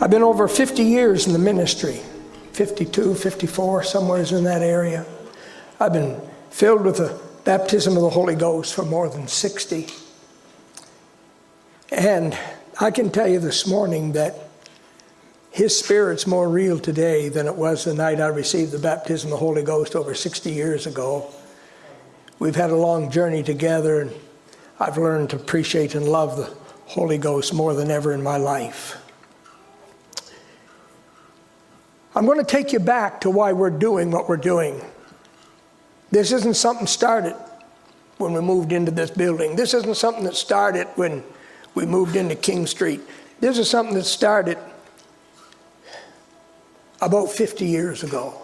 I've been over 50 years in the ministry, 52, 54, somewhere in that area. I've been filled with the baptism of the Holy Ghost for more than 60. And I can tell you this morning that His Spirit's more real today than it was the night I received the baptism of the Holy Ghost over 60 years ago. We've had a long journey together, and I've learned to appreciate and love the Holy Ghost more than ever in my life. I'm going to take you back to why we're doing what we're doing. This isn't something started when we moved into this building. This isn't something that started when we moved into King Street. This is something that started about 50 years ago.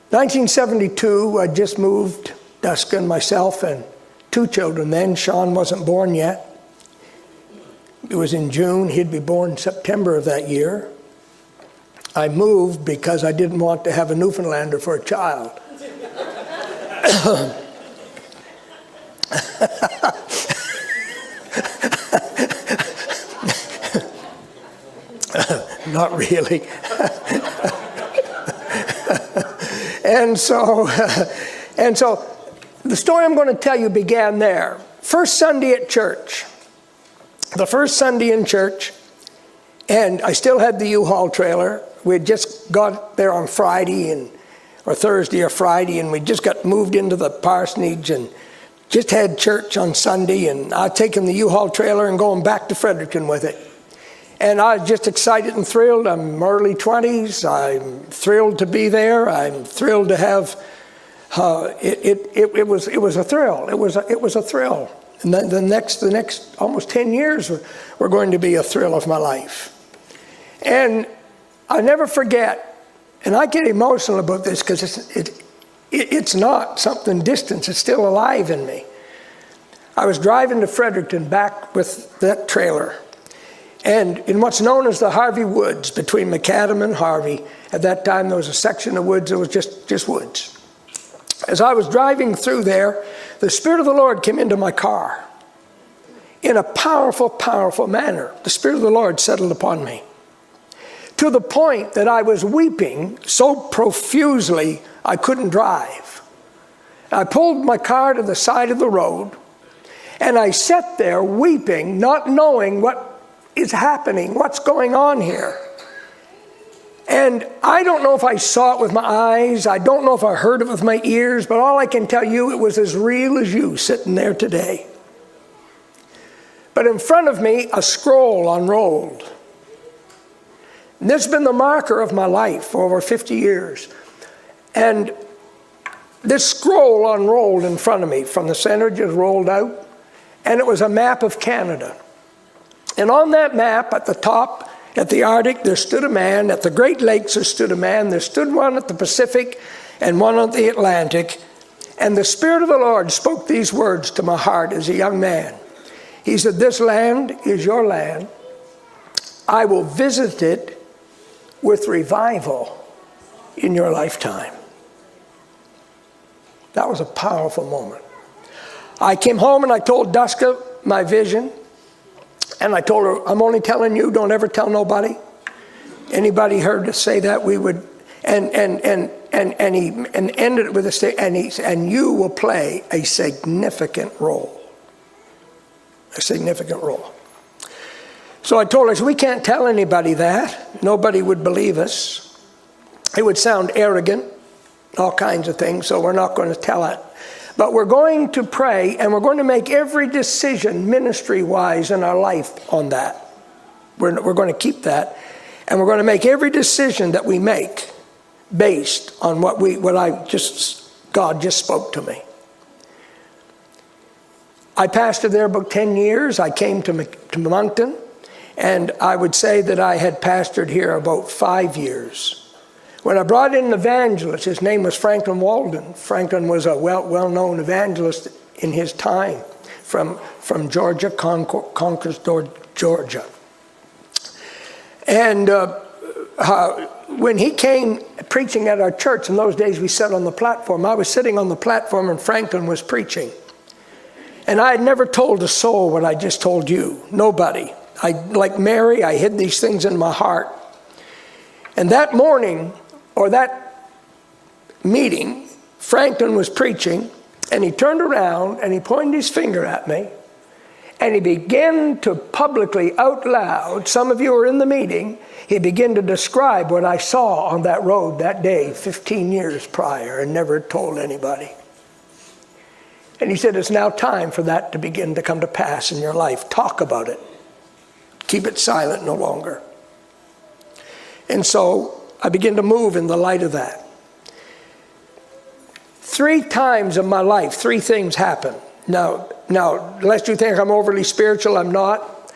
1972, I just moved, Duska and myself and 2 children then. Sean wasn't born yet. It was in June. He'd be born September of that year. I moved because I didn't want to have a Newfoundlander for a child. Not really. And so the story I'm going to tell you began there. First Sunday at church. The first Sunday in church, and I still had the U-Haul trailer. We had just got there on Friday or Thursday or Friday, and we just got moved into the parsonage and just had church on Sunday, and I'd taken the U-Haul trailer and going back to Fredericton with it. And I was just excited and thrilled. I'm early 20s. I'm thrilled to be there. I'm thrilled to have, it was a thrill. It was a thrill. And then the next almost 10 years were going to be a thrill of my life. And I never forget, and I get emotional about this because it's not something distant. It's still alive in me. I was driving to Fredericton back with that trailer. And in what's known as the Harvey Woods, between Macadam and Harvey, at that time there was a section of woods that was just woods. As I was driving through there, the Spirit of the Lord came into my car in a powerful, powerful manner. The Spirit of the Lord settled upon me to the point that I was weeping so profusely I couldn't drive. I pulled my car to the side of the road, and I sat there weeping, not knowing what is happening, what's going on here. And I don't know if I saw it with my eyes, I don't know if I heard it with my ears, but all I can tell you, it was as real as you sitting there today. But in front of me, a scroll unrolled. And this has been the marker of my life for over 50 years. And this scroll unrolled in front of me, from the center just rolled out, and it was a map of Canada. And on that map, at the top, at the Arctic, there stood a man. At the Great Lakes, there stood a man. There stood one at the Pacific and one at the Atlantic. And the Spirit of the Lord spoke these words to my heart as a young man. He said, "This land is your land. I will visit it with revival in your lifetime." That was a powerful moment. I came home and I told Duska my vision. And I told her, "I'm only telling you, don't ever tell nobody." Anybody heard us say that, we would, and ended it with a statement, and you will play a significant role. A significant role. So I told her, "So we can't tell anybody that. Nobody would believe us. It would sound arrogant, all kinds of things, so we're not going to tell it. But we're going to pray, and we're going to make every decision ministry-wise in our life on that. We're going to keep that. And we're going to make every decision that we make based on God just spoke to me." I pastored there about 10 years. I came to Moncton, and I would say that I had pastored here about 5 years. When I brought in an evangelist, his name was Franklin Walden. Franklin was a well-known evangelist in his time from Georgia, Concord, Georgia. And when he came preaching at our church, in those days we sat on the platform. I was sitting on the platform and Franklin was preaching. And I had never told a soul what I just told you. Nobody. like Mary, I hid these things in my heart. And that morning, or that meeting, Franklin was preaching, and he turned around and he pointed his finger at me, and he began to publicly, out loud, some of you were in the meeting, he began to describe what I saw on that road that day 15 years prior and never told anybody. And he said, it's now time for that to begin to come to pass in your life. Talk about it. Keep it silent no longer. And so I began to move in the light of that. 3 times in my life, 3 things happened. Now, lest you think I'm overly spiritual, I'm not.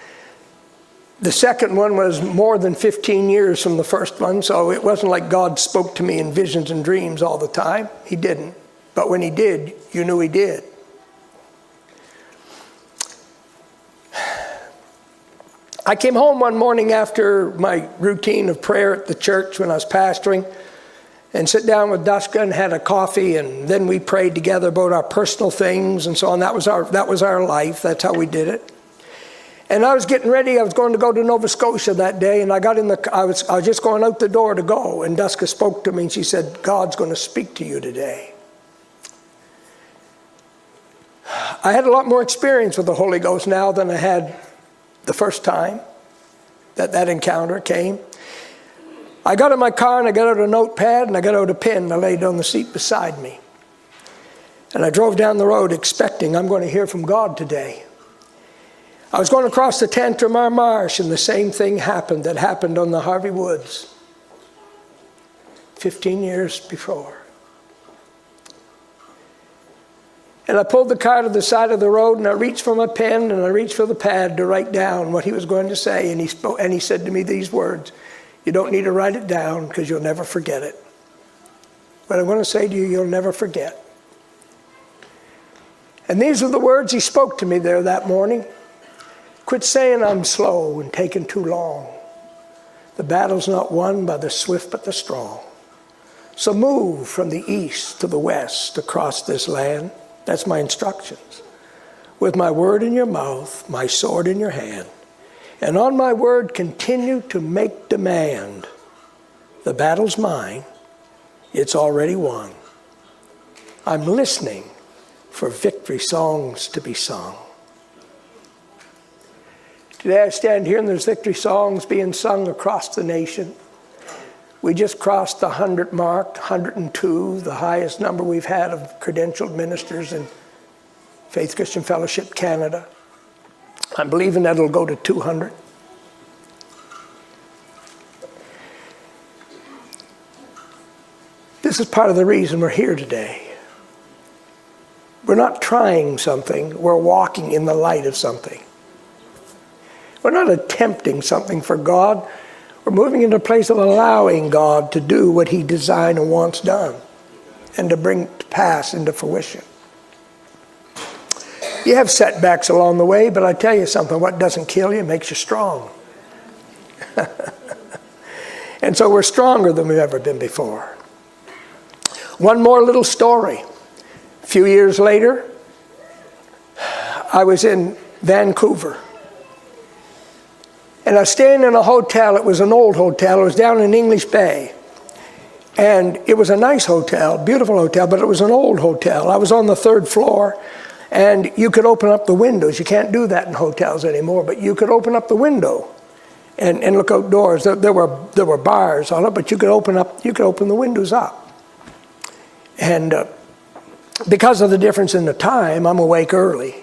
The second one was more than 15 years from the first one, so it wasn't like God spoke to me in visions and dreams all the time. He didn't. But when he did, you knew he did. I came home one morning after my routine of prayer at the church when I was pastoring, and sit down with Duska and had a coffee, and then we prayed together about our personal things and so on. That was our life. That's how we did it. And I was getting ready. I was going to go to Nova Scotia that day, and I was just going out the door to go, and Duska spoke to me, and she said, God's going to speak to you today. I had a lot more experience with the Holy Ghost now than I had the first time that encounter came. I got in my car and I got out a notepad and I got out a pen and I laid it on the seat beside me. And I drove down the road expecting I'm going to hear from God today. I was going across the Tantramar Marsh and the same thing happened that happened on the Harvey Woods 15 years before. And I pulled the car to the side of the road and I reached for my pen and I reached for the pad to write down what he was going to say. And he said to me these words, you don't need to write it down because you'll never forget it. What I'm going to say to you, you'll never forget. And these are the words he spoke to me there that morning. Quit saying I'm slow and taking too long. The battle's not won by the swift but the strong. So move from the east to the west across this land. That's my instructions. With my word in your mouth, my sword in your hand. And on my word, continue to make demand. The battle's mine. It's already won. I'm listening for victory songs to be sung. Today I stand here and there's victory songs being sung across the nation. We just crossed the 100 mark, 102, the highest number we've had of credentialed ministers in Faith Christian Fellowship Canada. I'm believing that it'll go to 200. This is part of the reason we're here today. We're not trying something, we're walking in the light of something. We're not attempting something for God. We're moving into a place of allowing God to do what he designed and wants done and to bring to pass into fruition. You have setbacks along the way, but I tell you something, what doesn't kill you makes you strong. And so we're stronger than we've ever been before. One more little story. A few years later, I was in Vancouver. And I was staying in a hotel. It was an old hotel. It was down in English Bay. And it was a nice hotel, beautiful hotel, but it was an old hotel. I was on the 3rd floor, and you could open up the windows. You can't do that in hotels anymore, but you could open up the window and look outdoors. There were bars on it, but you could open the windows up. And because of the difference in the time, I'm awake early.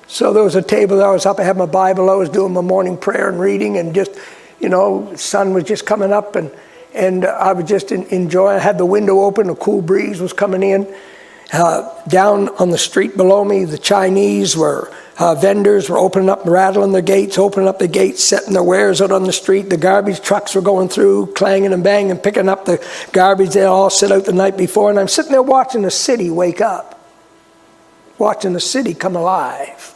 So there was a table that I was up. I had my Bible. I was doing my morning prayer and reading, and just, the sun was just coming up, and I was just enjoying. I had the window open. A cool breeze was coming in. Down on the street below me, the Chinese vendors were opening up, rattling their gates, opening up the gates, setting their wares out on the street. The garbage trucks were going through, clanging and banging, picking up the garbage they all set out the night before. And I'm sitting there watching the city wake up, watching the city come alive.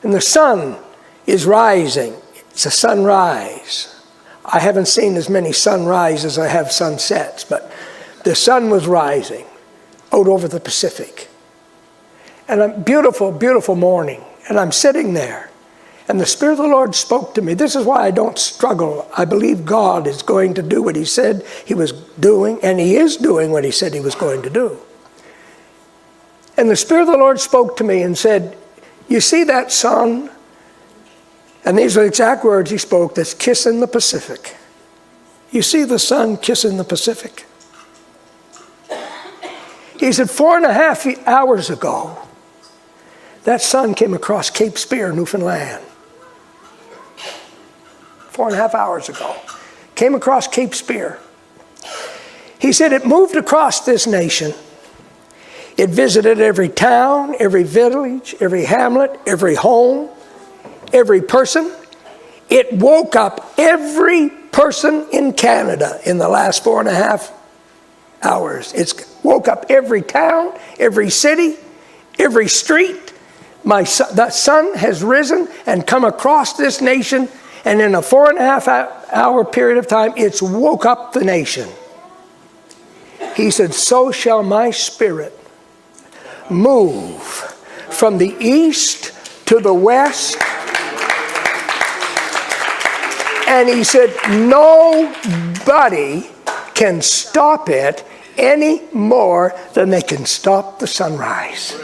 And the sun is rising. It's a sunrise. I haven't seen as many sunrises as I have sunsets, but the sun was rising out over the Pacific. And a beautiful, beautiful morning. And I'm sitting there. And the Spirit of the Lord spoke to me. This is why I don't struggle. I believe God is going to do what he said he was doing, and he is doing what he said he was going to do. And the Spirit of the Lord spoke to me and said, you see that sun? And these are the exact words he spoke, that's kissing the Pacific. You see the sun kissing the Pacific? He said 4.5 hours ago, that sun came across Cape Spear, Newfoundland. 4.5 hours ago. Came across Cape Spear. He said it moved across this nation. It visited every town, every village, every hamlet, every home, every person. It woke up every person in Canada in the last 4.5 hours. It's woke up every town, every city, every street. The sun has risen and come across this nation, and in a 4.5 hour period of time, it's woke up the nation. He said, so shall my spirit move from the east to the west. And he said, nobody can stop it any more than they can stop the sunrise.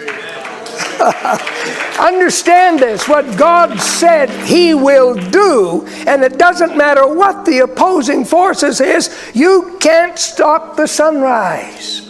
Understand this, what God said he will do, and it doesn't matter what the opposing forces is, you can't stop the sunrise.